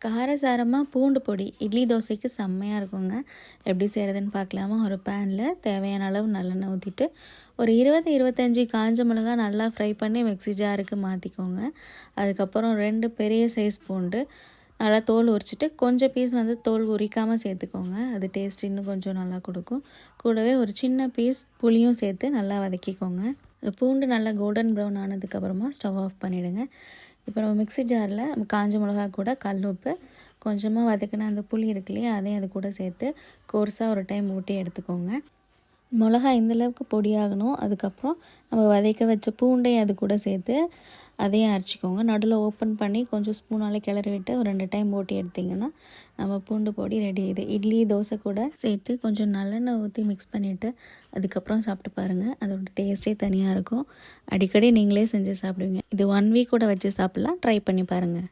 காரசாரமாக பூண்டு பொடி இட்லி தோசைக்கு செம்மையாக இருக்குங்க. எப்படி செய்கிறதுன்னு பார்க்கலாமா? ஒரு பேனில் தேவையான அளவு நல்லெண்ணெய் ஊற்றிட்டு ஒரு 20-25 காஞ்ச மிளகா நல்லா ஃப்ரை பண்ணி மிக்ஸி ஜாருக்கு மாற்றிக்கோங்க. அதுக்கப்புறம் 2 பெரிய சைஸ் பூண்டு நல்லா தோல் உரிச்சிட்டு கொஞ்சம் பீஸ் தோல் உரிக்காமல் சேர்த்துக்கோங்க. அது டேஸ்ட் இன்னும் கொஞ்சம் நல்லா கொடுக்கும். கூடவே ஒரு சின்ன பீஸ் புளியும் சேர்த்து நல்லா வதக்கிக்கோங்க. பூண்டு நல்லா கோல்டன் ப்ரௌன் ஆனதுக்கப்புறமா ஸ்டவ் ஆஃப் பண்ணிவிடுங்க. இப்போ நம்ம மிக்ஸி ஜாரில் காஞ்ச மிளகா கூட கல் உப்பு கொஞ்சமாக வதக்கின அந்த புளி இருக்கு இல்லையா, அதையும் அது கூட சேர்த்து கோர்ஸாக ஒரு டைம் ஊட்டி எடுத்துக்கோங்க. மிளகா இந்தளவுக்கு பொடியாகணும். அதுக்கப்புறம் நம்ம வதக்க வச்ச பூண்டையும் அது கூட சேர்த்து அதையும் அரைச்சிக்கோங்க. நடுவில் ஓப்பன் பண்ணி கொஞ்சம் ஸ்பூனால் கிளறி விட்டு ஒரு 2 டைம் ஓட்டி எடுத்திங்கன்னா நம்ம பூண்டு பொடி ரெடி. இது இட்லி தோசை கூட சேர்த்து கொஞ்சம் நல்லெண்ணெய் ஊற்றி மிக்ஸ் பண்ணிவிட்டு அதுக்கப்புறம் சாப்பிட்டு பாருங்கள். அதோட டேஸ்ட்டே தனியாக இருக்கும். அடிக்கடி நீங்களே செஞ்சு சாப்பிடுவீங்க. இது 1 வீக் கூட வச்சு சாப்பிட்லாம். ட்ரை பண்ணி பாருங்கள்.